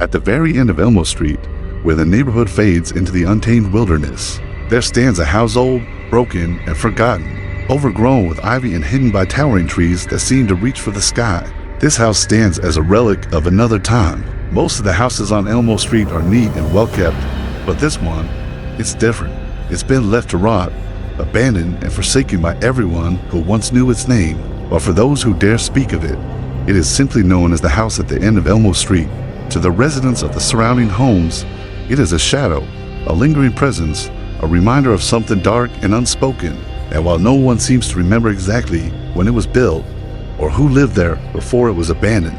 At the very end of Elmo Street, where the neighborhood fades into the untamed wilderness, there stands a house old, broken, and forgotten, overgrown with ivy and hidden by towering trees that seem to reach for the sky. This house stands as a relic of another time. Most of the houses on Elmo Street are neat and well kept, but this one, it's different. It's been left to rot, abandoned and forsaken by everyone who once knew its name, but for those who dare speak of it, it is simply known as the house at the end of Elmo Street. To the residents of the surrounding homes, it is a shadow, a lingering presence, a reminder of something dark and unspoken. And while no one seems to remember exactly when it was built or who lived there before it was abandoned,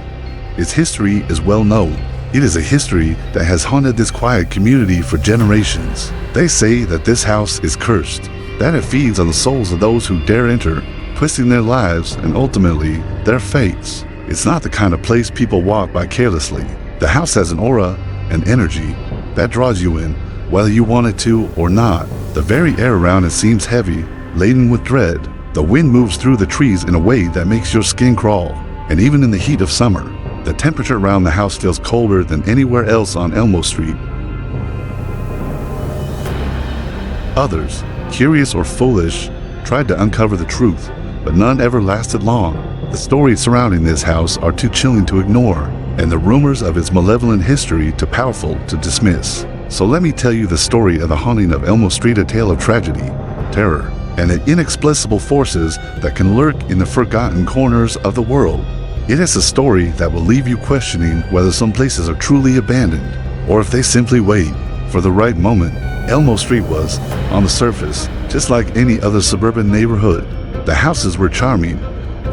its history is well known. It is a history that has haunted this quiet community for generations. They say that this house is cursed, that it feeds on the souls of those who dare enter, twisting their lives and ultimately their fates. It's not the kind of place people walk by carelessly. The house has an aura, an energy, that draws you in, whether you want it to or not. The very air around it seems heavy, laden with dread. The wind moves through the trees in a way that makes your skin crawl. And even in the heat of summer, the temperature around the house feels colder than anywhere else on Elmo Street. Others, curious or foolish, tried to uncover the truth, but none ever lasted long. The stories surrounding this house are too chilling to ignore, and the rumors of its malevolent history too powerful to dismiss. So let me tell you the story of the Haunting of Elmo Street, a tale of tragedy, terror, and the inexplicable forces that can lurk in the forgotten corners of the world. It is a story that will leave you questioning whether some places are truly abandoned, or if they simply wait for the right moment. Elmo Street was, on the surface, just like any other suburban neighborhood. The houses were charming,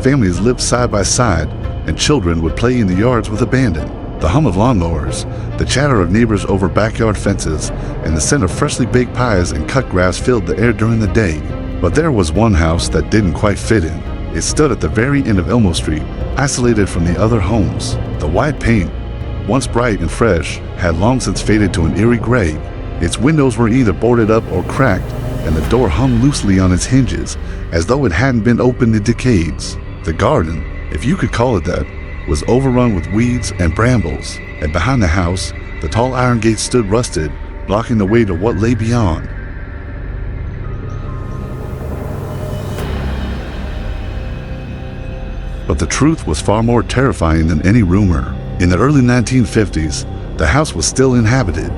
families lived side by side, and children would play in the yards with abandon. The hum of lawnmowers, the chatter of neighbors over backyard fences, and the scent of freshly baked pies and cut grass filled the air during the day. But there was one house that didn't quite fit in. It stood at the very end of Elmo Street, isolated from the other homes. The white paint, once bright and fresh, had long since faded to an eerie gray. Its windows were either boarded up or cracked, and the door hung loosely on its hinges, as though it hadn't been opened in decades. The garden, if you could call it that, was overrun with weeds and brambles, and behind the house, the tall iron gate stood rusted, blocking the way to what lay beyond. But the truth was far more terrifying than any rumor. In the early 1950s, the house was still inhabited.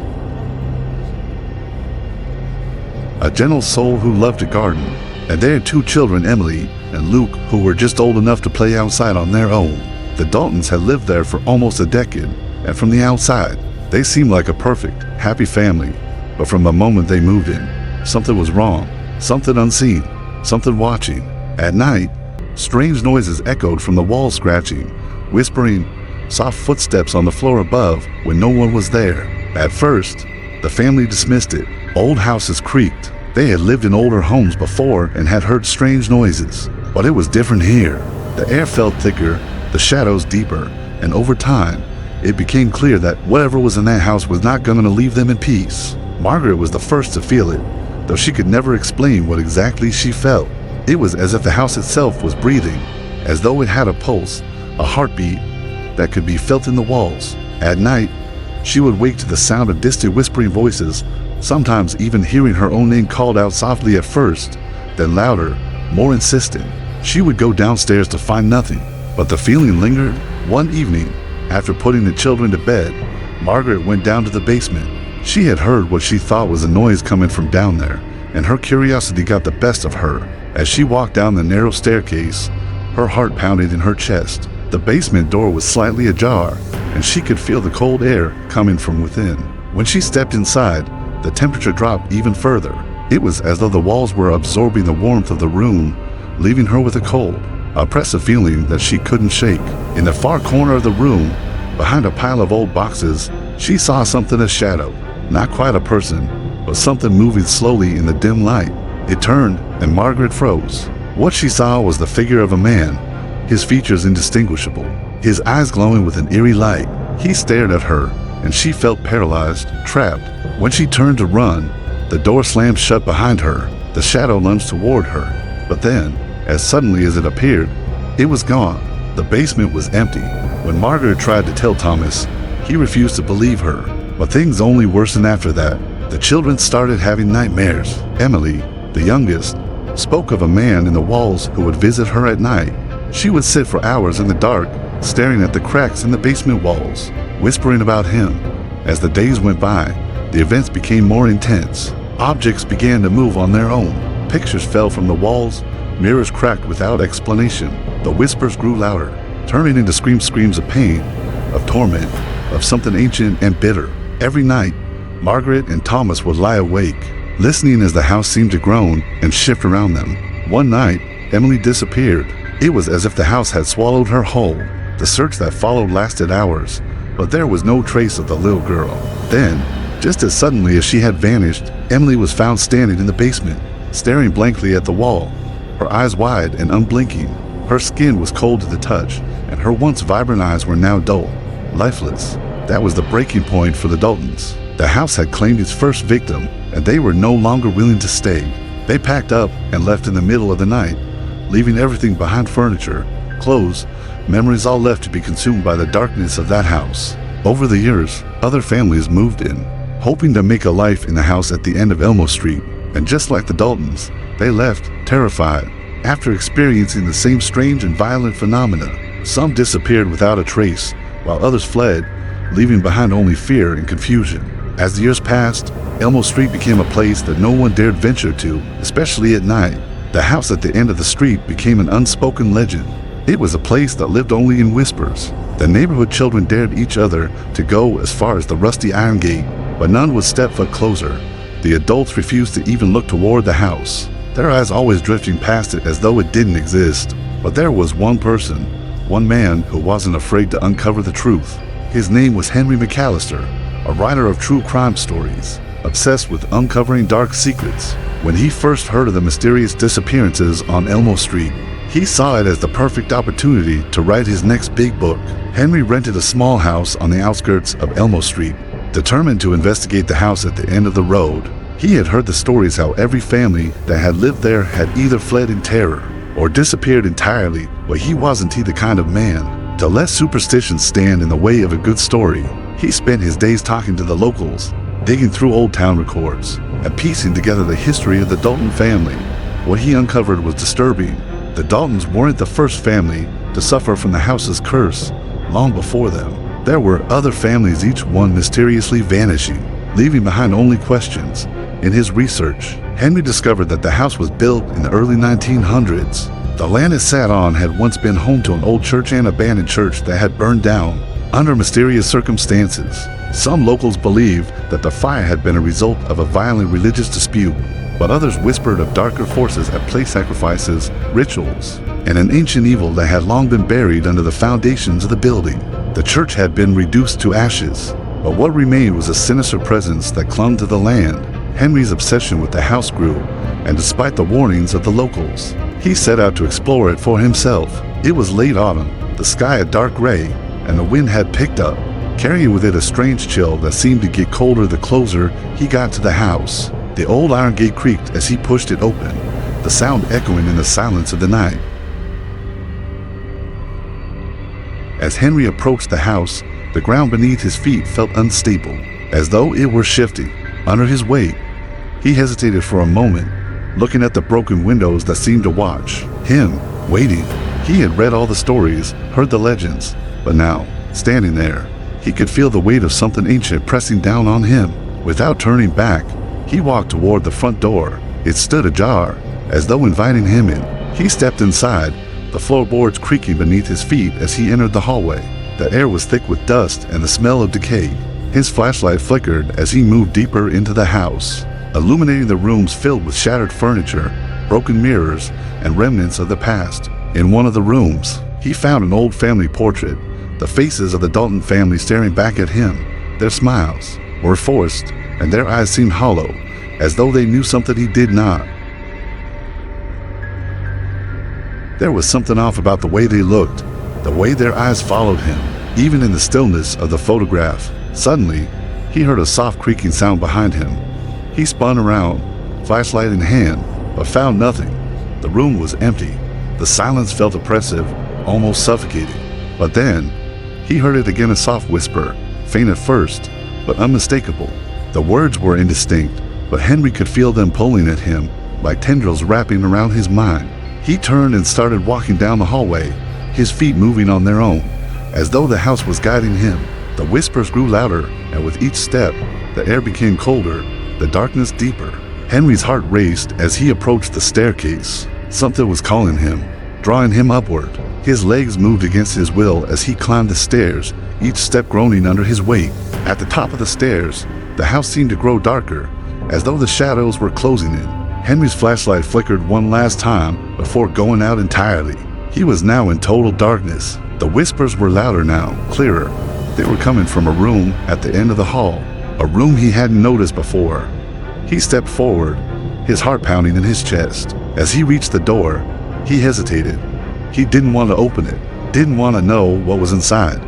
A gentle soul who loved to garden, and they had two children, Emily and Luke, who were just old enough to play outside on their own. The Daltons had lived there for almost a decade, and from the outside, they seemed like a perfect, happy family. But from the moment they moved in, something was wrong, something unseen, something watching. At night, strange noises echoed from the walls, scratching, whispering, soft footsteps on the floor above when no one was there. At first, the family dismissed it. Old houses creaked. They had lived in older homes before and had heard strange noises. But it was different here. The air felt thicker, the shadows deeper, and over time, it became clear that whatever was in that house was not going to leave them in peace. Margaret was the first to feel it, though she could never explain what exactly she felt. It was as if the house itself was breathing, as though it had a pulse, a heartbeat that could be felt in the walls. At night, she would wake to the sound of distant whispering voices, sometimes even hearing her own name called out softly at first, then louder, more insistent. She would go downstairs to find nothing, but the feeling lingered. One evening, after putting the children to bed, Margaret went down to the basement. She had heard what she thought was a noise coming from down there, and her curiosity got the best of her. As she walked down the narrow staircase, her heart pounded in her chest. The basement door was slightly ajar, and she could feel the cold air coming from within. When she stepped inside, the temperature dropped even further. It was as though the walls were absorbing the warmth of the room, leaving her with a cold, oppressive feeling that she couldn't shake. In the far corner of the room, behind a pile of old boxes, she saw something, a shadow. Not quite a person, but something moving slowly in the dim light. It turned, and Margaret froze. What she saw was the figure of a man, his features indistinguishable, his eyes glowing with an eerie light. He stared at her, and she felt paralyzed, trapped. When she turned to run, the door slammed shut behind her. The shadow lunged toward her, but then, as suddenly as it appeared, it was gone. The basement was empty. When Margaret tried to tell Thomas, He refused to believe her, but things only worsened after that. The children started having nightmares. Emily, the youngest, spoke of a man in the walls who would visit her at night. She would sit for hours in the dark, staring at the cracks in the basement walls, whispering about him. As the days went by, the events became more intense. Objects began to move on their own. Pictures fell from the walls, mirrors cracked without explanation. The whispers grew louder, turning into screams of pain, of torment, of something ancient and bitter. Every night, Margaret and Thomas would lie awake, listening as the house seemed to groan and shift around them. One night, Emily disappeared. It was as if the house had swallowed her whole. The search that followed lasted hours, but there was no trace of the little girl. Then, just as suddenly as she had vanished, Emily was found standing in the basement, staring blankly at the wall, her eyes wide and unblinking. Her skin was cold to the touch, and her once vibrant eyes were now dull, lifeless. That was the breaking point for the Daltons. The house had claimed its first victim, and they were no longer willing to stay. They packed up and left in the middle of the night, leaving everything behind: furniture, clothes, memories, all left to be consumed by the darkness of that house. Over the years, other families moved in, hoping to make a life in the house at the end of Elmo Street. And just like the Daltons, they left terrified. After experiencing the same strange and violent phenomena, some disappeared without a trace, while others fled, leaving behind only fear and confusion. As the years passed, Elmo Street became a place that no one dared venture to, especially at night. The house at the end of the street became an unspoken legend. It was a place that lived only in whispers. The neighborhood children dared each other to go as far as the rusty iron gate, but none would step foot closer. The adults refused to even look toward the house, their eyes always drifting past it as though it didn't exist. But there was one person, one man who wasn't afraid to uncover the truth. His name was Henry McAllister, a writer of true crime stories, obsessed with uncovering dark secrets. When he first heard of the mysterious disappearances on Elmo Street, he saw it as the perfect opportunity to write his next big book. Henry rented a small house on the outskirts of Elmo Street, determined to investigate the house at the end of the road. He had heard the stories how every family that had lived there had either fled in terror or disappeared entirely, but he wasn't the kind of man to let superstition stand in the way of a good story. He spent his days talking to the locals, digging through old town records, and piecing together the history of the Dalton family. What he uncovered was disturbing. The Daltons weren't the first family to suffer from the house's curse. Long before them, there were other families, each one mysteriously vanishing, leaving behind only questions. In his research, Henry discovered that the house was built in the early 1900s. The land it sat on had once been home to an old church and abandoned church that had burned down under mysterious circumstances. Some locals believed that the fire had been a result of a violent religious dispute, but others whispered of darker forces at place sacrifices, rituals, and an ancient evil that had long been buried under the foundations of the building. The church had been reduced to ashes, but what remained was a sinister presence that clung to the land. Henry's obsession with the house grew, and despite the warnings of the locals, he set out to explore it for himself. It was late autumn, the sky a dark gray, and the wind had picked up, carrying with it a strange chill that seemed to get colder the closer he got to the house. The old iron gate creaked as he pushed it open, the sound echoing in the silence of the night. As Henry approached the house, the ground beneath his feet felt unstable, as though it were shifting under his weight. He hesitated for a moment, looking at the broken windows that seemed to watch him, waiting. He had read all the stories, heard the legends, but now, standing there, he could feel the weight of something ancient pressing down on him. Without turning back, he walked toward the front door. It stood ajar, as though inviting him in. He stepped inside, the floorboards creaking beneath his feet as he entered the hallway. The air was thick with dust and the smell of decay. His flashlight flickered as he moved deeper into the house, illuminating the rooms filled with shattered furniture, broken mirrors, and remnants of the past. In one of the rooms, he found an old family portrait, the faces of the Dalton family staring back at him. Their smiles were forced, and their eyes seemed hollow, as though they knew something he did not. There was something off about the way they looked, the way their eyes followed him, even in the stillness of the photograph. Suddenly, he heard a soft creaking sound behind him. He spun around, flashlight in hand, but found nothing. The room was empty. The silence felt oppressive, almost suffocating. But then, he heard it again, a soft whisper, faint at first, but unmistakable. The words were indistinct, but Henry could feel them pulling at him, like tendrils wrapping around his mind. He turned and started walking down the hallway, his feet moving on their own, as though the house was guiding him. The whispers grew louder, and with each step, the air became colder, the darkness deeper. Henry's heart raced as he approached the staircase. Something was calling him, drawing him upward. His legs moved against his will as he climbed the stairs, each step groaning under his weight. At the top of the stairs, the house seemed to grow darker, as though the shadows were closing in. Henry's flashlight flickered one last time before going out entirely. He was now in total darkness. The whispers were louder now, clearer. They were coming from a room at the end of the hall, a room he hadn't noticed before. He stepped forward, his heart pounding in his chest. As he reached the door, he hesitated. He didn't want to open it, didn't want to know what was inside,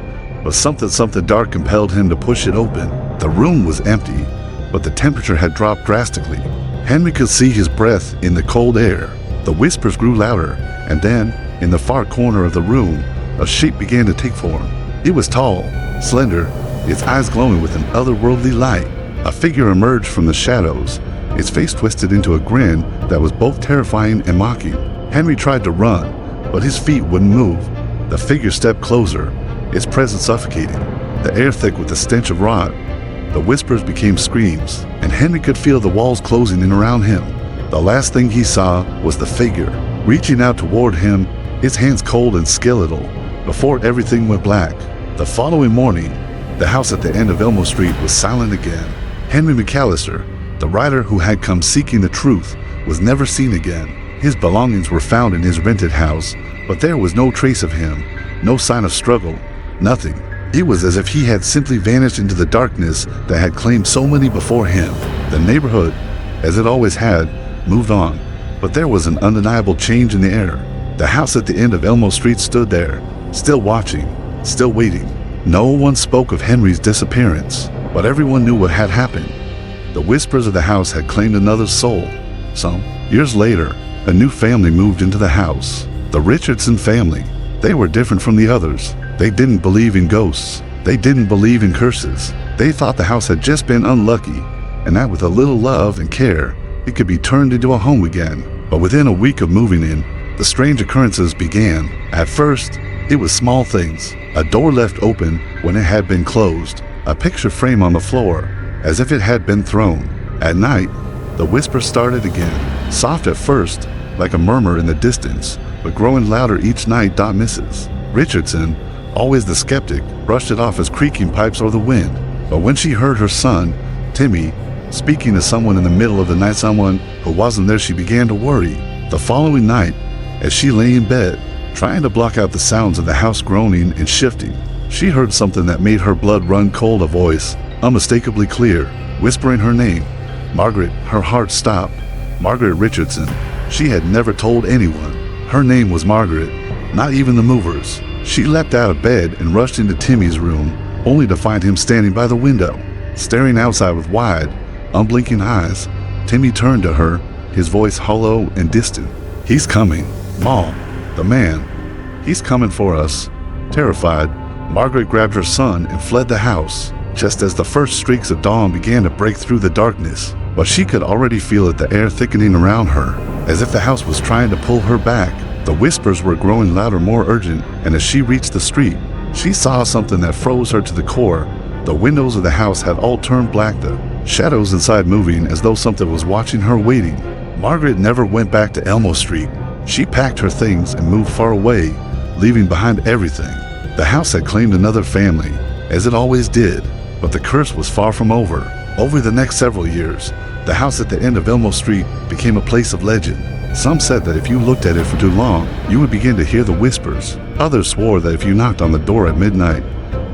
but something dark compelled him to push it open. The room was empty, but the temperature had dropped drastically. Henry could see his breath in the cold air. The whispers grew louder, and then, in the far corner of the room, a shape began to take form. It was tall, slender, its eyes glowing with an otherworldly light. A figure emerged from the shadows, its face twisted into a grin that was both terrifying and mocking. Henry tried to run, but his feet wouldn't move. The figure stepped closer, its presence suffocating, the air thick with the stench of rot. The whispers became screams, and Henry could feel the walls closing in around him. The last thing he saw was the figure, reaching out toward him, its hands cold and skeletal, before everything went black. The following morning, the house at the end of Elmo Street was silent again. Henry McAllister, the writer who had come seeking the truth, was never seen again. His belongings were found in his rented house, but there was no trace of him, no sign of struggle, nothing. It was as if he had simply vanished into the darkness that had claimed so many before him. The neighborhood, as it always had, moved on, but there was an undeniable change in the air. The house at the end of Elmo Street stood there, still watching, still waiting. No one spoke of Henry's disappearance, but everyone knew what had happened. The whispers of the house had claimed another soul. Some years later, a new family moved into the house, the Richardson family. They were different from the others. They didn't believe in ghosts. They didn't believe in curses. They thought the house had just been unlucky, and that with a little love and care, it could be turned into a home again. But within a week of moving in, the strange occurrences began. At first, it was small things. A door left open when it had been closed. A picture frame on the floor, as if it had been thrown. At night, the whispers started again. Soft at first, like a murmur in the distance, but growing louder each night. Mrs. Richardson, always the skeptic, brushed it off as creaking pipes or the wind. But when she heard her son, Timmy, speaking to someone in the middle of the night, someone who wasn't there, she began to worry. The following night, as she lay in bed, trying to block out the sounds of the house groaning and shifting, she heard something that made her blood run cold. A voice, unmistakably clear, whispering her name. Margaret. Her heart stopped. Margaret Richardson. She had never told anyone. Her name was Margaret, not even the movers. She leapt out of bed and rushed into Timmy's room, only to find him standing by the window, staring outside with wide, unblinking eyes. Timmy turned to her, his voice hollow and distant. "He's coming, Mom. The man. He's coming for us." Terrified, Margaret grabbed her son and fled the house, just as the first streaks of dawn began to break through the darkness. But she could already feel it, the air thickening around her, as if the house was trying to pull her back. The whispers were growing louder, more urgent, and as she reached the street, she saw something that froze her to the core. The windows of the house had all turned black, the shadows inside moving as though something was watching her, waiting. Margaret never went back to Elmo Street. She packed her things and moved far away, leaving behind everything. The house had claimed another family, as it always did, but the curse was far from over. Over the next several years, the house at the end of Elmo Street became a place of legend. Some said that if you looked at it for too long, you would begin to hear the whispers. Others swore that if you knocked on the door at midnight,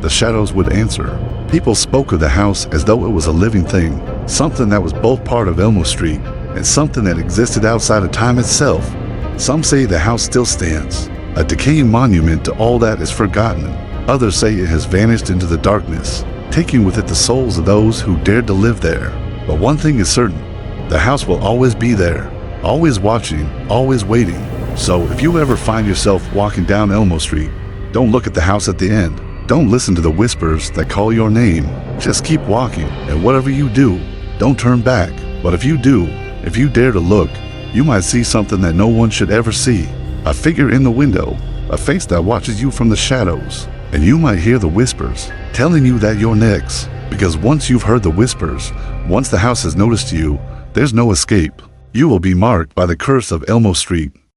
the shadows would answer. People spoke of the house as though it was a living thing, something that was both part of Elmo Street and something that existed outside of time itself. Some say the house still stands, a decaying monument to all that is forgotten. Others say it has vanished into the darkness, taking with it the souls of those who dared to live there. But one thing is certain, the house will always be there, always watching, always waiting. So if you ever find yourself walking down Elmo Street, don't look at the house at the end. Don't listen to the whispers that call your name. Just keep walking, and whatever you do, don't turn back. But if you do, if you dare to look, you might see something that no one should ever see. A figure in the window, a face that watches you from the shadows. And you might hear the whispers telling you that you're next. Because once you've heard the whispers, once the house has noticed you, there's no escape. You will be marked by the curse of Elmo Street.